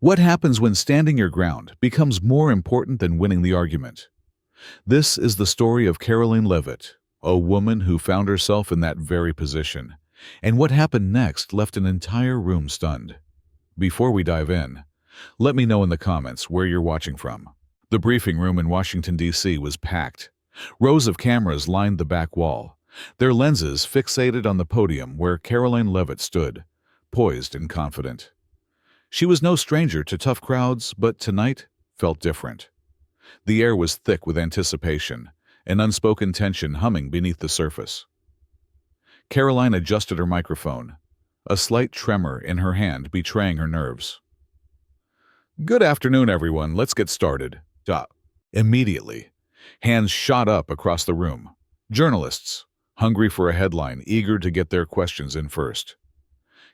What happens when standing your ground becomes more important than winning the argument? This is the story of Karoline Leavitt, a woman who found herself in that very position, and what happened next left an entire room stunned. Before we dive in, let me know in the comments where you're watching from. The briefing room in Washington, D.C. was packed. Rows of cameras lined the back wall, their lenses fixated on the podium where Karoline Leavitt stood, poised and confident. She was no stranger to tough crowds, but tonight felt different. The air was thick with anticipation, an unspoken tension humming beneath the surface. Karoline adjusted her microphone, a slight tremor in her hand betraying her nerves. "Good afternoon, everyone. Let's get started." Immediately, hands shot up across the room. Journalists, hungry for a headline, eager to get their questions in first.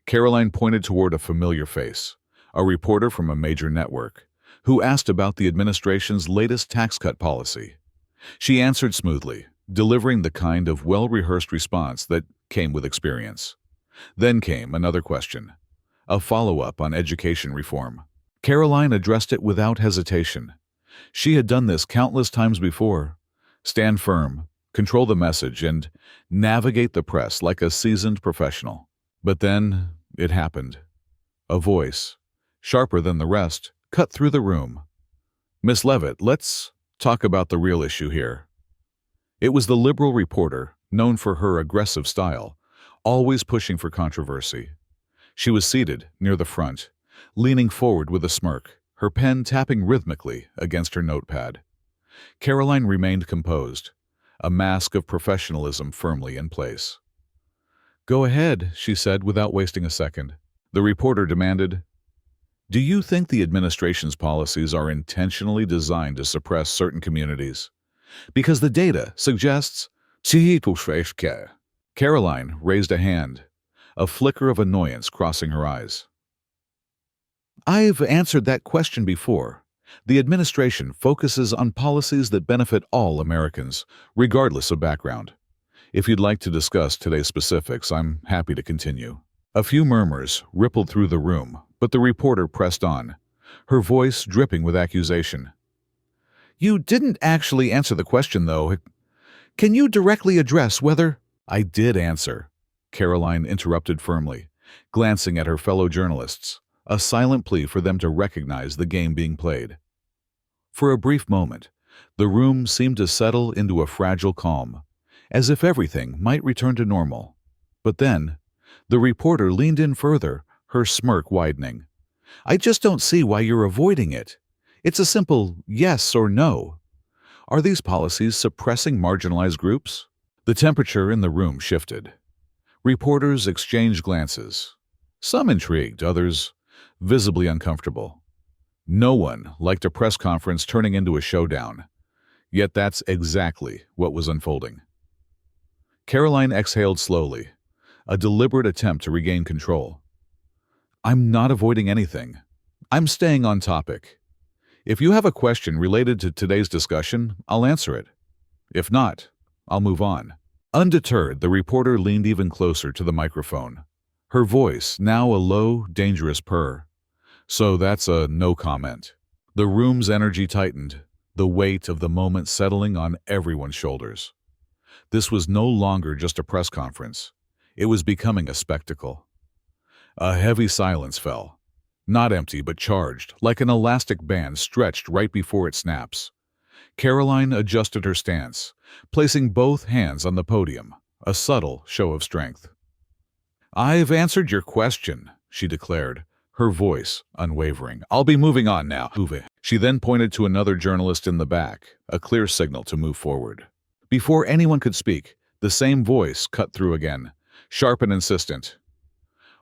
Karoline pointed toward a familiar face, a reporter from a major network, who asked about the administration's latest tax cut policy. She answered smoothly, delivering the kind of well-rehearsed response that came with experience. Then came another question, a follow-up on education reform. Karoline addressed it without hesitation. She had done this countless times before. Stand firm, control the message, and navigate the press like a seasoned professional. But then it happened. A voice, sharper than the rest, cut through the room. "Miss Leavitt, let's talk about the real issue here." It was the liberal reporter, known for her aggressive style, always pushing for controversy. She was seated near the front, leaning forward with a smirk, her pen tapping rhythmically against her notepad. Karoline remained composed, a mask of professionalism firmly in place. "Go ahead," she said without wasting a second. The reporter demanded, "Do you think the administration's policies are intentionally designed to suppress certain communities? Because the data suggests..." Karoline raised a hand, a flicker of annoyance crossing her eyes. "I've answered that question before. The administration focuses on policies that benefit all Americans, regardless of background. If you'd like to discuss today's specifics, I'm happy to continue." A few murmurs rippled through the room, but the reporter pressed on, her voice dripping with accusation. "You didn't actually answer the question, though. Can you directly address whether—" "I did answer," Karoline interrupted firmly, glancing at her fellow journalists, a silent plea for them to recognize the game being played. For a brief moment, the room seemed to settle into a fragile calm, as if everything might return to normal. But then, the reporter leaned in further, her smirk widening. "I just don't see why you're avoiding it. It's a simple yes or no. Are these policies suppressing marginalized groups?" The temperature in the room shifted. Reporters exchanged glances, some intrigued, others visibly uncomfortable. No one liked a press conference turning into a showdown, yet that's exactly what was unfolding. Karoline exhaled slowly, a deliberate attempt to regain control. "I'm not avoiding anything. I'm staying on topic. If you have a question related to today's discussion, I'll answer it. If not, I'll move on." Undeterred, the reporter leaned even closer to the microphone, her voice now a low, dangerous purr. "So that's a no comment." The room's energy tightened, the weight of the moment settling on everyone's shoulders. This was no longer just a press conference. It was becoming a spectacle. A heavy silence fell, not empty but charged, like an elastic band stretched right before it snaps. Karoline adjusted her stance, placing both hands on the podium, a subtle show of strength. "I've answered your question," she declared, her voice unwavering. "I'll be moving on now." She then pointed to another journalist in the back, a clear signal to move forward. Before anyone could speak, the same voice cut through again, sharp and insistent.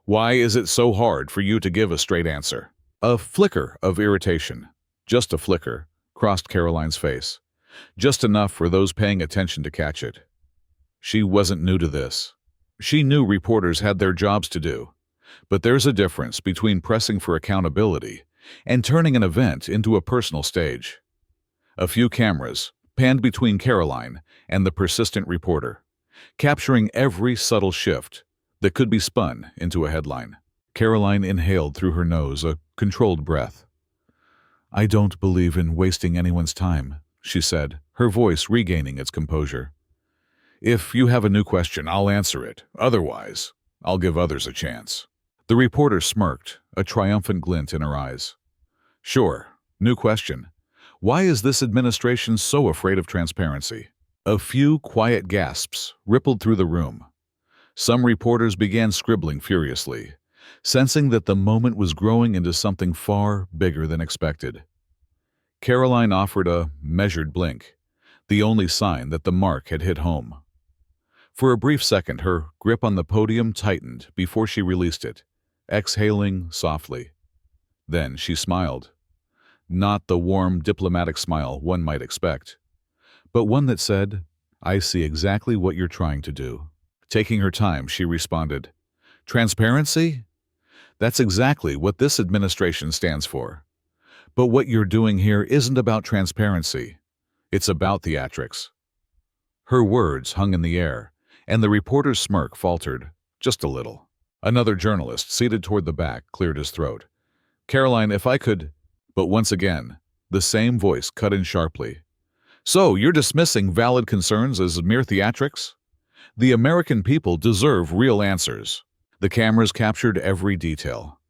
"Why is it so hard for you to give a straight answer?" A flicker of irritation, just a flicker, crossed Karoline's face, just enough for those paying attention to catch it. She wasn't new to this. She knew reporters had their jobs to do, but there's a difference between pressing for accountability and turning an event into a personal stage. A few cameras panned between Karoline and the persistent reporter, capturing every subtle shift that could be spun into a headline. Karoline inhaled through her nose, a controlled breath. "I don't believe in wasting anyone's time," she said, her voice regaining its composure. "If you have a new question, I'll answer it. Otherwise, I'll give others a chance." The reporter smirked, a triumphant glint in her eyes. "Sure, new question. Why is this administration so afraid of transparency?" A few quiet gasps rippled through the room. Some reporters began scribbling furiously, sensing that the moment was growing into something far bigger than expected. Karoline offered a measured blink, the only sign that the mark had hit home. For a brief second, her grip on the podium tightened before she released it, exhaling softly. Then she smiled. Not the warm, diplomatic smile one might expect, but one that said, "I see exactly what you're trying to do." Taking her time, she responded, "Transparency? That's exactly what this administration stands for. But what you're doing here isn't about transparency. It's about theatrics." Her words hung in the air, and the reporter's smirk faltered, just a little. Another journalist, seated toward the back, cleared his throat. "Karoline, if I could—" But once again, the same voice cut in sharply. "So, you're dismissing valid concerns as mere theatrics? The American people deserve real answers." The cameras captured every detail.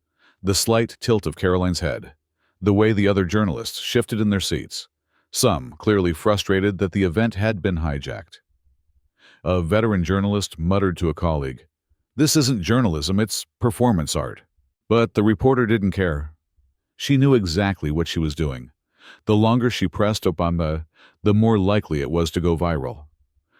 The slight tilt of Karoline's head, the way the other journalists shifted in their seats, some clearly frustrated that the event had been hijacked. A veteran journalist muttered to a colleague, "This isn't journalism, it's performance art." But the reporter didn't care. She knew exactly what she was doing. The longer she pressed upon the more likely it was to go viral.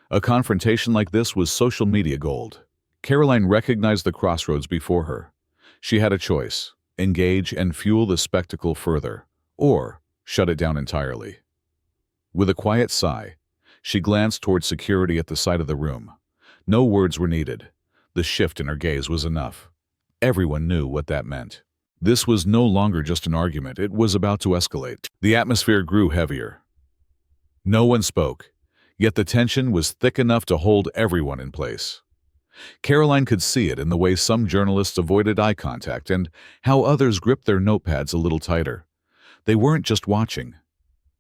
A confrontation like this was social media gold. Karoline recognized the crossroads before her. She had a choice: engage and fuel the spectacle further, or shut it down entirely. With a quiet sigh, she glanced toward security at the side of the room. No words were needed. The shift in her gaze was enough. Everyone knew what that meant. This was no longer just an argument, it was about to escalate. The atmosphere grew heavier. No one spoke, yet the tension was thick enough to hold everyone in place. Karoline could see it in the way some journalists avoided eye contact and how others gripped their notepads a little tighter. They weren't just watching.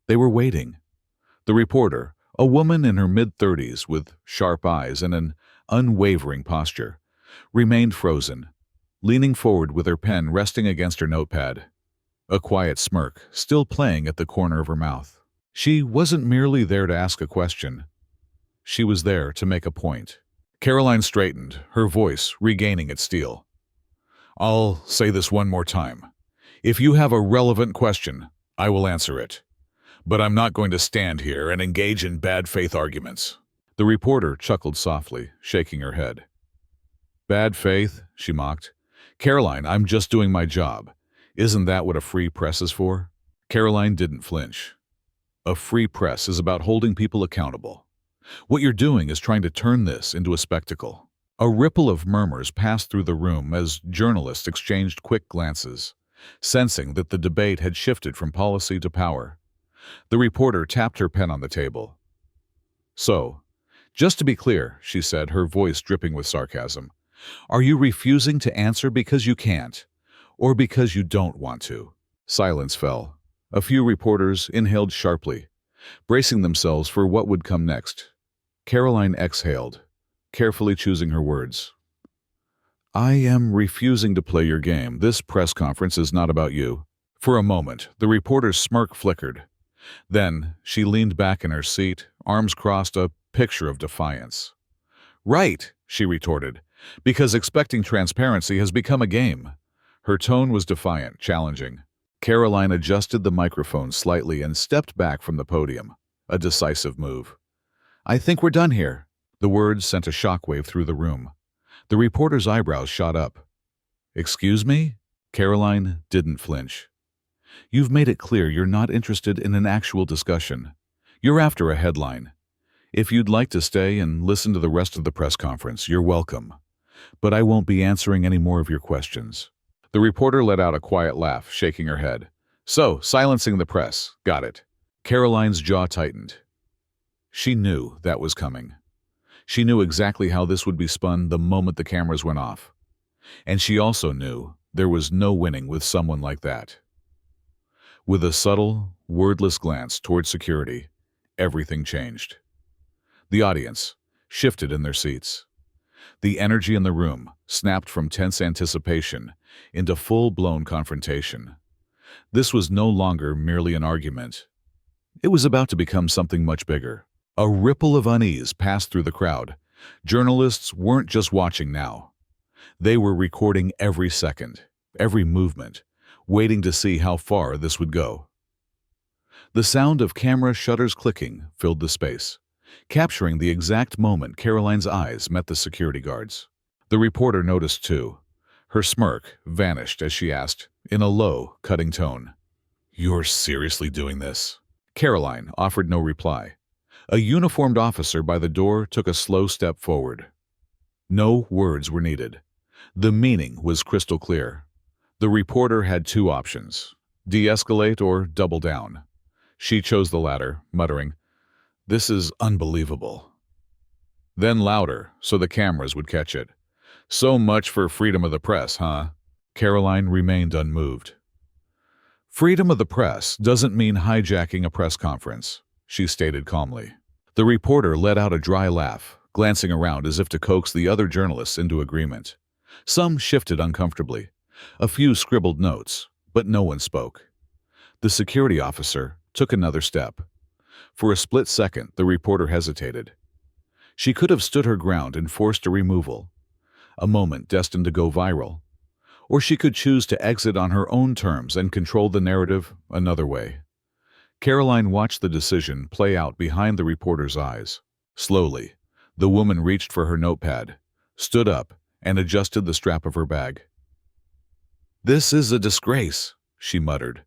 They were waiting. The reporter, a woman in her mid-30s with sharp eyes and an unwavering posture, remained frozen, leaning forward with her pen resting against her notepad, a quiet smirk still playing at the corner of her mouth. She wasn't merely there to ask a question. She was there to make a point. Karoline straightened, her voice regaining its steel. "I'll say this one more time. If you have a relevant question, I will answer it. But I'm not going to stand here and engage in bad faith arguments." The reporter chuckled softly, shaking her head. "Bad faith?" she mocked. "Karoline, I'm just doing my job. Isn't that what a free press is for?" Karoline didn't flinch. A free press is about holding people accountable. What you're doing is trying to turn this into a spectacle. A ripple of murmurs passed through the room as journalists exchanged quick glances, sensing that the debate had shifted from policy to power. The reporter tapped her pen on the table. "So, just to be clear," she said, her voice dripping with sarcasm, "are you refusing to answer because you can't, or because you don't want to?" Silence fell. A few reporters inhaled sharply, bracing themselves for what would come next. Karoline exhaled, carefully choosing her words. "I am refusing to play your game. This press conference is not about you." For a moment, the reporter's smirk flickered. Then she leaned back in her seat, arms crossed, a picture of defiance. "Right," she retorted, "because expecting transparency has become a game." Her tone was defiant, challenging. Karoline adjusted the microphone slightly and stepped back from the podium, a decisive move. "I think we're done here." The words sent a shockwave through the room. The reporter's eyebrows shot up. "Excuse me?" Karoline didn't flinch. "You've made it clear you're not interested in an actual discussion. You're after a headline. If you'd like to stay and listen to the rest of the press conference, you're welcome. But I won't be answering any more of your questions." The reporter let out a quiet laugh, shaking her head. "So, silencing the press. Got it." Karoline's jaw tightened. She knew that was coming. She knew exactly how this would be spun the moment the cameras went off. And she also knew there was no winning with someone like that. With a subtle, wordless glance toward security, everything changed. The audience shifted in their seats. The energy in the room snapped from tense anticipation into full-blown confrontation. This was no longer merely an argument. It was about to become something much bigger. A ripple of unease passed through the crowd. Journalists weren't just watching now. They were recording every second, every movement, waiting to see how far this would go. The sound of camera shutters clicking filled the space, capturing the exact moment Karoline's eyes met the security guards. The reporter noticed too. Her smirk vanished as she asked, in a low, cutting tone, "You're seriously doing this?" Karoline offered no reply. A uniformed officer by the door took a slow step forward. No words were needed. The meaning was crystal clear. The reporter had two options: de-escalate or double down. She chose the latter, muttering, "This is unbelievable." Then louder, so the cameras would catch it. "So much for freedom of the press, huh?" Karoline remained unmoved. "Freedom of the press doesn't mean hijacking a press conference," she stated calmly. The reporter let out a dry laugh, glancing around as if to coax the other journalists into agreement. Some shifted uncomfortably. A few scribbled notes, but no one spoke. The security officer took another step. For a split second, the reporter hesitated. She could have stood her ground and forced a removal, a moment destined to go viral. Or she could choose to exit on her own terms and control the narrative another way. Karoline watched the decision play out behind the reporter's eyes. Slowly, the woman reached for her notepad, stood up, and adjusted the strap of her bag. "This is a disgrace," she muttered,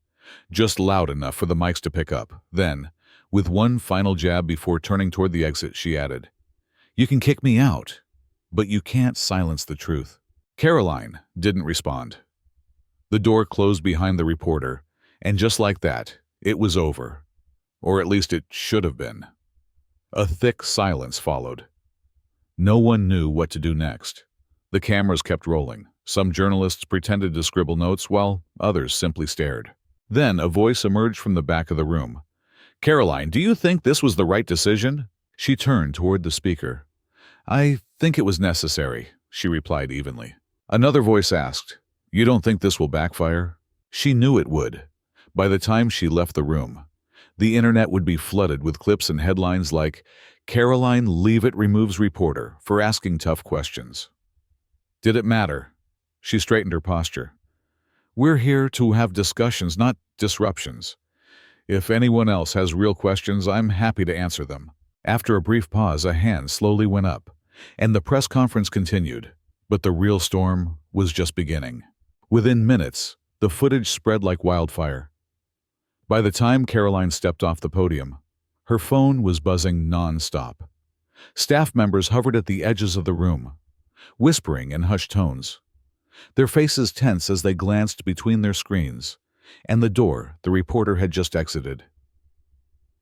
just loud enough for the mics to pick up. Then, with one final jab before turning toward the exit, she added, "You can kick me out, but you can't silence the truth." Karoline didn't respond. The door closed behind the reporter, and just like that, it was over. Or at least it should have been. A thick silence followed. No one knew what to do next. The cameras kept rolling. Some journalists pretended to scribble notes, while others simply stared. Then a voice emerged from the back of the room. "Karoline, do you think this was the right decision?" She turned toward the speaker. "I think it was necessary," she replied evenly. Another voice asked, "You don't think this will backfire?" She knew it would. By the time she left the room, the internet would be flooded with clips and headlines like, "Karoline Leavitt removes reporter for asking tough questions." Did it matter? She straightened her posture. "We're here to have discussions, not disruptions. If anyone else has real questions, I'm happy to answer them." After a brief pause, a hand slowly went up, and the press conference continued. But the real storm was just beginning. Within minutes, the footage spread like wildfire. By the time Karoline stepped off the podium, her phone was buzzing non-stop. Staff members hovered at the edges of the room, whispering in hushed tones, their faces tense as they glanced between their screens and the door the reporter had just exited.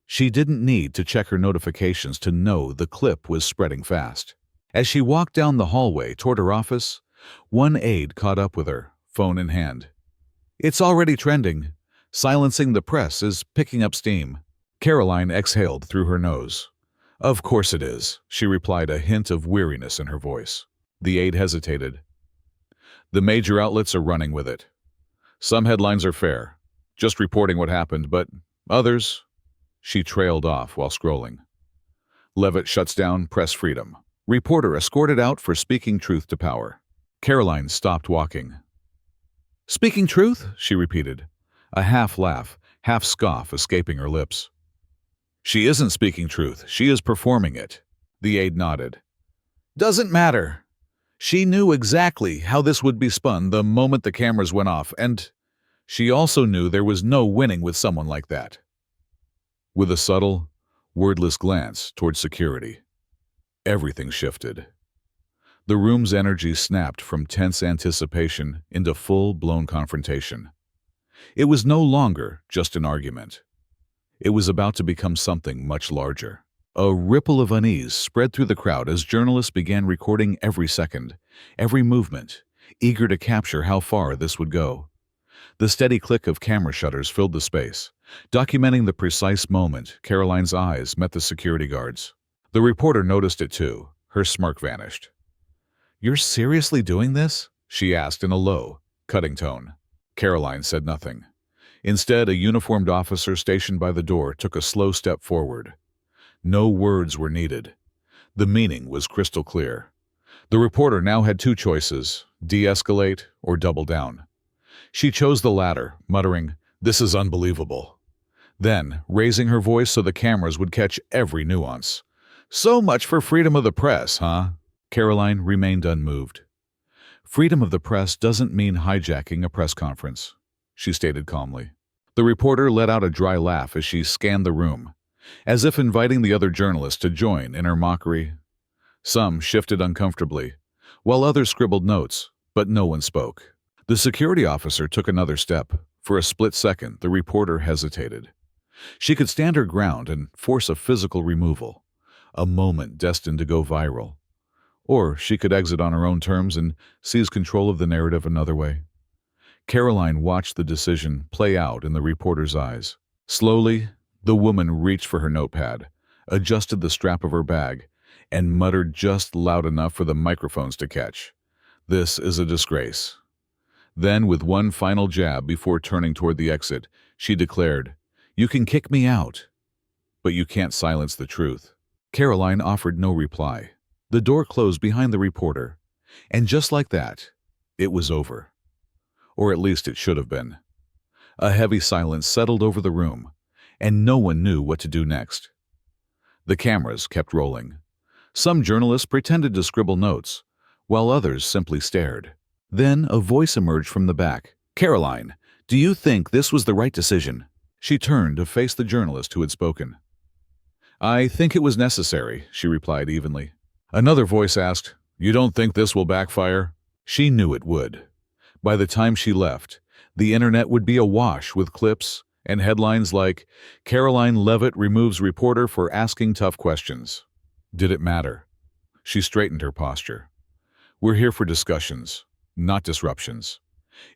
She didn't need to check her notifications to know the clip was spreading fast. As she walked down the hallway toward her office, one aide caught up with her, phone in hand. "It's already trending. Silencing the press is picking up steam." Karoline exhaled through her nose. "Of course it is," she replied, a hint of weariness in her voice. The aide hesitated. "The major outlets are running with it. Some headlines are fair, just reporting what happened, but others—" She trailed off while scrolling. "Leavitt shuts down press freedom. Reporter escorted out for speaking truth to power." Karoline stopped walking. "Speaking truth?" she repeated, a half laugh, half scoff escaping her lips. "She isn't speaking truth. She is performing it." The aide nodded. "Doesn't matter. She knew exactly how this would be spun the moment the cameras went off, and she also knew there was no winning with someone like that." With a subtle, wordless glance toward security, everything shifted. The room's energy snapped from tense anticipation into full-blown confrontation. It was no longer just an argument. It was about to become something much larger. A ripple of unease spread through the crowd as journalists began recording every second, every movement, eager to capture how far this would go. The steady click of camera shutters filled the space, documenting the precise moment Karoline's eyes met the security guards. The reporter noticed it too. Her smirk vanished. "You're seriously doing this?" she asked in a low, cutting tone. Karoline said nothing. Instead, a uniformed officer stationed by the door took a slow step forward. No words were needed. The meaning was crystal clear. The reporter now had two choices: de-escalate or double down. She chose the latter, muttering, "This is unbelievable." Then, raising her voice so the cameras would catch every nuance. "So much for freedom of the press, huh?" Karoline remained unmoved. "Freedom of the press doesn't mean hijacking a press conference," she stated calmly. The reporter let out a dry laugh as she scanned the room, as if inviting the other journalists to join in her mockery. Some shifted uncomfortably, while others scribbled notes, but no one spoke. The security officer took another step. For a split second, the reporter hesitated. She could stand her ground and force a physical removal, a moment destined to go viral. Or she could exit on her own terms and seize control of the narrative another way. Karoline watched the decision play out in the reporter's eyes. Slowly, the woman reached for her notepad, adjusted the strap of her bag, and muttered just loud enough for the microphones to catch. "This is a disgrace." Then, with one final jab before turning toward the exit, she declared, "You can kick me out, but you can't silence the truth." Karoline offered no reply. The door closed behind the reporter, and just like that, it was over. Or at least it should have been. A heavy silence settled over the room, and no one knew what to do next. The cameras kept rolling. Some journalists pretended to scribble notes, while others simply stared. Then a voice emerged from the back. "Karoline, do you think this was the right decision?" She turned to face the journalist who had spoken. "I think it was necessary," she replied evenly. Another voice asked, "You don't think this will backfire?" She knew it would. By the time she left, the internet would be awash with clips and headlines like, "Karoline Leavitt removes reporter for asking tough questions." Did it matter? She straightened her posture. "We're here for discussions, not disruptions.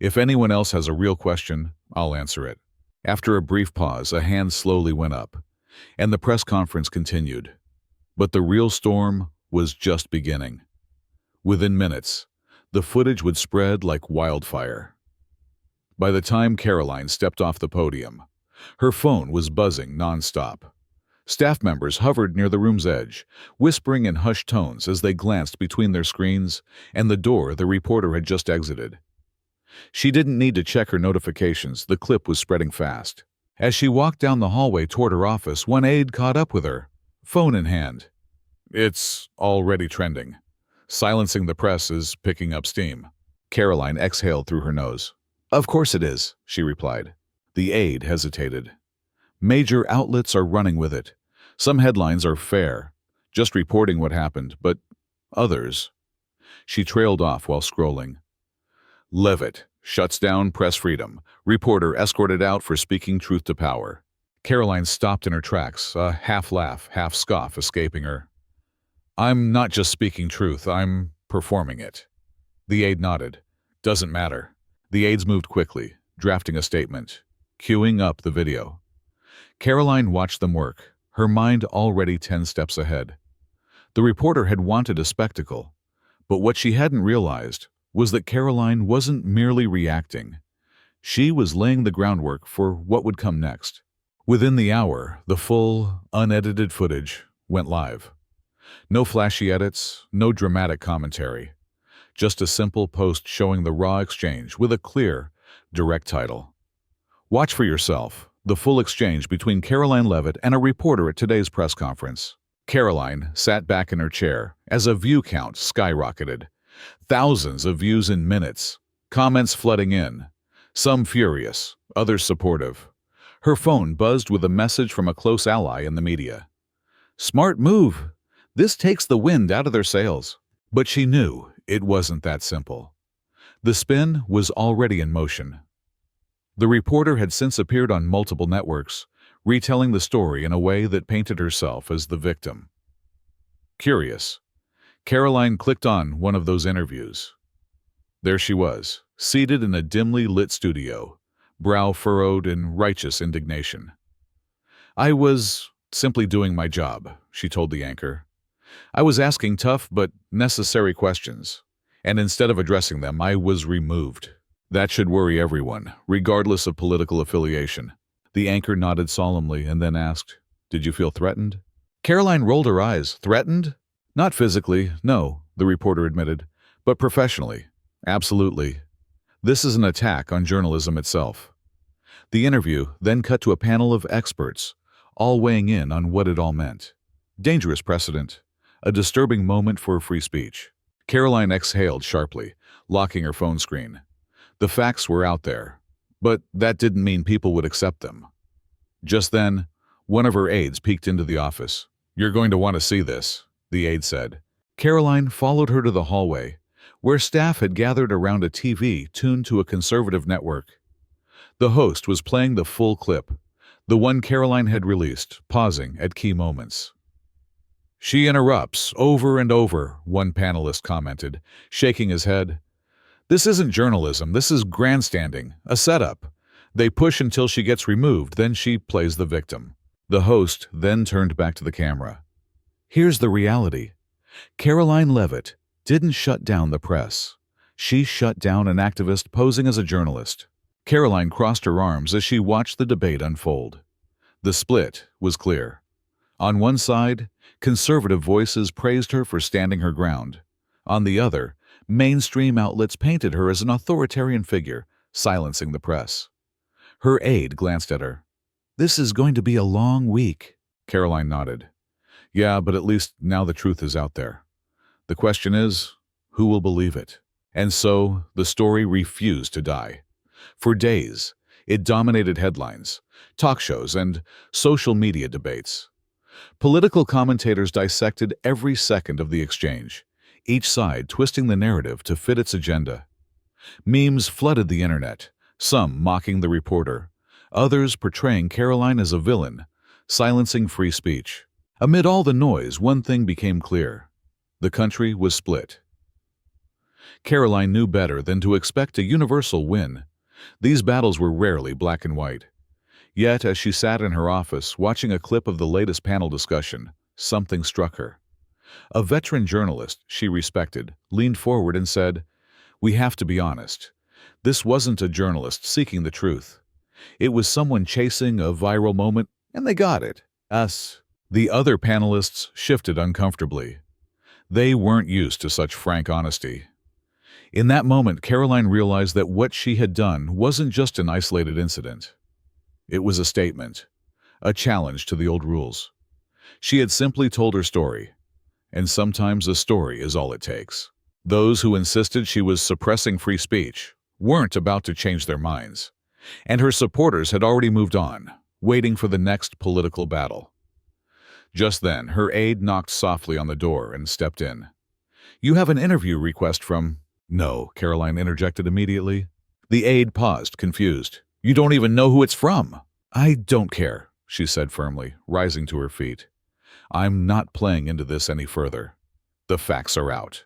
If anyone else has a real question, I'll answer it." After a brief pause, a hand slowly went up, and the press conference continued. But the real storm was just beginning. Within minutes, the footage would spread like wildfire. By the time Karoline stepped off the podium, her phone was buzzing nonstop. Staff members hovered near the room's edge, whispering in hushed tones as they glanced between their screens and the door the reporter had just exited. She didn't need to check her notifications. The clip was spreading fast. As she walked down the hallway toward her office, one aide caught up with her, phone in hand. "It's already trending. Silencing the press is picking up steam." Karoline exhaled through her nose. "Of course it is," she replied. The aide hesitated. "Major outlets are running with it. Some headlines are fair, just reporting what happened, but others—" She trailed off while scrolling. "Leavitt shuts down press freedom. Reporter escorted out for speaking truth to power." Karoline stopped in her tracks, a half-laugh, half-scoff escaping her. "I'm not just speaking truth, I'm performing it." The aide nodded. "Doesn't matter." The aides moved quickly, drafting a statement, queuing up the video. Karoline watched them work, her mind already 10 steps ahead. The reporter had wanted a spectacle, but what she hadn't realized was that Karoline wasn't merely reacting. She was laying the groundwork for what would come next. Within the hour, the full, unedited footage went live. No flashy edits, no dramatic commentary. Just a simple post showing the raw exchange with a clear, direct title. "Watch for yourself. The full exchange between Karoline Leavitt and a reporter at today's press conference." Karoline sat back in her chair as a view count skyrocketed. Thousands of views in minutes, comments flooding in, some furious, others supportive. Her phone buzzed with a message from a close ally in the media. "Smart move. This takes the wind out of their sails." But she knew it wasn't that simple. The spin was already in motion. The reporter had since appeared on multiple networks, retelling the story in a way that painted herself as the victim. Curious, Karoline clicked on one of those interviews. There she was, seated in a dimly lit studio, brow furrowed in righteous indignation. "I was simply doing my job," she told the anchor. "I was asking tough but necessary questions, and instead of addressing them, I was removed." That should worry everyone, regardless of political affiliation. The anchor nodded solemnly and then asked, "Did you feel threatened?" Karoline rolled her eyes. "Threatened? Not physically, no," the reporter admitted, "but professionally. Absolutely. This is an attack on journalism itself." The interview then cut to a panel of experts, all weighing in on what it all meant. Dangerous precedent. A disturbing moment for free speech. Karoline exhaled sharply, locking her phone screen. The facts were out there, but that didn't mean people would accept them. Just then, one of her aides peeked into the office. "You're going to want to see this," the aide said. Karoline followed her to the hallway, where staff had gathered around a TV tuned to a conservative network. The host was playing the full clip, the one Karoline had released, pausing at key moments. "She interrupts over and over," one panelist commented, shaking his head. "This isn't journalism, this is grandstanding, a setup. They push until she gets removed, then she plays the victim." The host then turned back to the camera. "Here's the reality. Karoline Leavitt didn't shut down the press. She shut down an activist posing as a journalist." Karoline crossed her arms as she watched the debate unfold. The split was clear. On one side, conservative voices praised her for standing her ground. On the other, mainstream outlets painted her as an authoritarian figure, silencing the press. Her aide glanced at her. "This is going to be a long week." Karoline nodded. "Yeah, but at least now the truth is out there. The question is, who will believe it?" And so, the story refused to die. For days, it dominated headlines, talk shows, and social media debates. Political commentators dissected every second of the exchange, each side twisting the narrative to fit its agenda. Memes flooded the internet, some mocking the reporter, others portraying Karoline as a villain, silencing free speech. Amid all the noise, one thing became clear. The country was split. Karoline knew better than to expect a universal win. These battles were rarely black and white. Yet, as she sat in her office, watching a clip of the latest panel discussion, something struck her. A veteran journalist she respected leaned forward and said, "We have to be honest. This wasn't a journalist seeking the truth. It was someone chasing a viral moment, and they got it. Us." The other panelists shifted uncomfortably. They weren't used to such frank honesty. In that moment, Karoline realized that what she had done wasn't just an isolated incident. It was a statement, a challenge to the old rules. She had simply told her story, and sometimes a story is all it takes. Those who insisted she was suppressing free speech weren't about to change their minds, and her supporters had already moved on, waiting for the next political battle. Just then, her aide knocked softly on the door and stepped in. "You have an interview request from—" "No," Karoline interjected immediately. The aide paused, confused. "You don't even know who it's from." "I don't care," she said firmly, rising to her feet. "I'm not playing into this any further. The facts are out.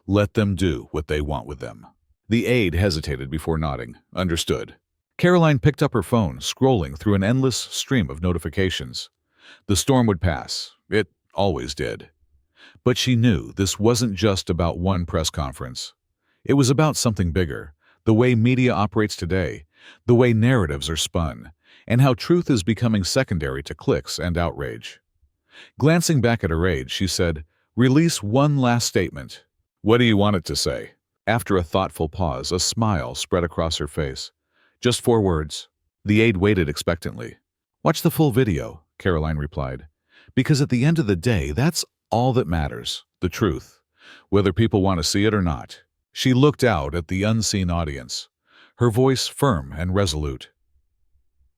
Let them do what they want with them." The aide hesitated before nodding. "Understood." Karoline picked up her phone, scrolling through an endless stream of notifications. The storm would pass. It always did. But she knew this wasn't just about one press conference. It was about something bigger, the way media operates today, the way narratives are spun, and how truth is becoming secondary to clicks and outrage. Glancing back at her aide, she said, "Release one last statement." "What do you want it to say?" After a thoughtful pause, a smile spread across her face. "Just 4 words." The aide waited expectantly. "Watch the full video," Karoline replied. "Because at the end of the day, that's all that matters, the truth, whether people want to see it or not." She looked out at the unseen audience, her voice firm and resolute.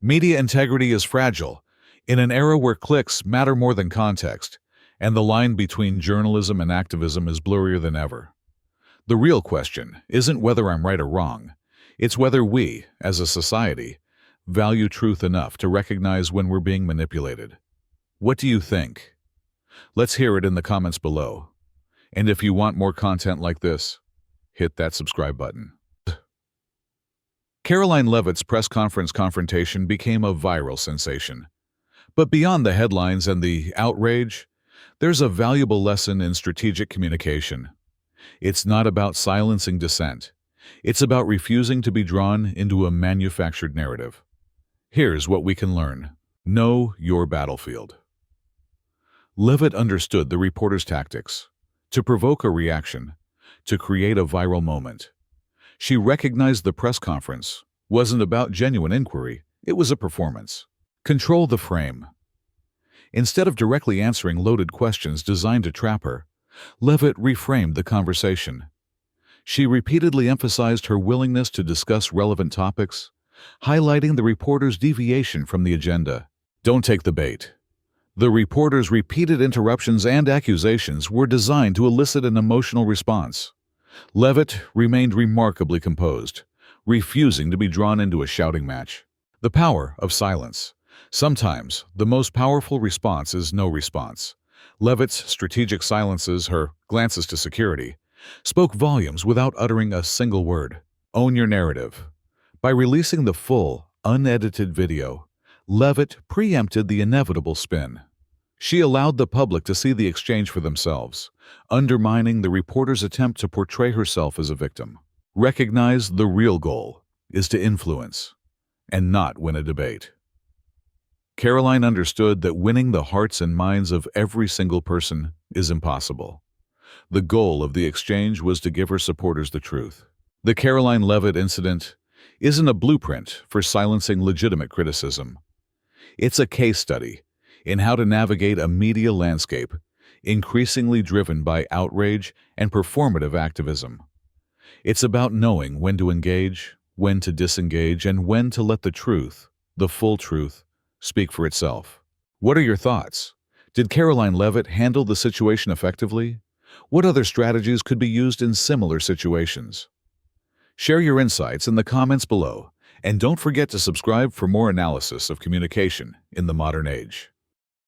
"Media integrity is fragile, in an era where clicks matter more than context, and the line between journalism and activism is blurrier than ever. The real question isn't whether I'm right or wrong, it's whether we, as a society, value truth enough to recognize when we're being manipulated. What do you think? Let's hear it in the comments below. And if you want more content like this, hit that subscribe button. Karoline Leavitt's press conference confrontation became a viral sensation. But beyond the headlines and the outrage, there's a valuable lesson in strategic communication. It's not about silencing dissent. It's about refusing to be drawn into a manufactured narrative. Here's what we can learn. Know your battlefield. Leavitt understood the reporter's tactics. To provoke a reaction, to create a viral moment. She recognized the press conference wasn't about genuine inquiry, it was a performance. Control the frame. Instead of directly answering loaded questions designed to trap her, Leavitt reframed the conversation. She repeatedly emphasized her willingness to discuss relevant topics, highlighting the reporter's deviation from the agenda. Don't take the bait. The reporter's repeated interruptions and accusations were designed to elicit an emotional response. Leavitt remained remarkably composed, refusing to be drawn into a shouting match. The power of silence. Sometimes, the most powerful response is no response. Leavitt's strategic silences, her glances to security, spoke volumes without uttering a single word. Own your narrative. By releasing the full, unedited video, Leavitt preempted the inevitable spin. She allowed the public to see the exchange for themselves, undermining the reporter's attempt to portray herself as a victim. Recognize the real goal is to influence, and not win a debate. Karoline understood that winning the hearts and minds of every single person is impossible. The goal of the exchange was to give her supporters the truth. The Karoline Leavitt incident isn't a blueprint for silencing legitimate criticism. It's a case study in how to navigate a media landscape increasingly driven by outrage and performative activism. It's about knowing when to engage, when to disengage, and when to let the truth, the full truth, speak for itself. What are your thoughts? Did Karoline Leavitt handle the situation effectively? What other strategies could be used in similar situations? Share your insights in the comments below, and don't forget to subscribe for more analysis of communication in the modern age.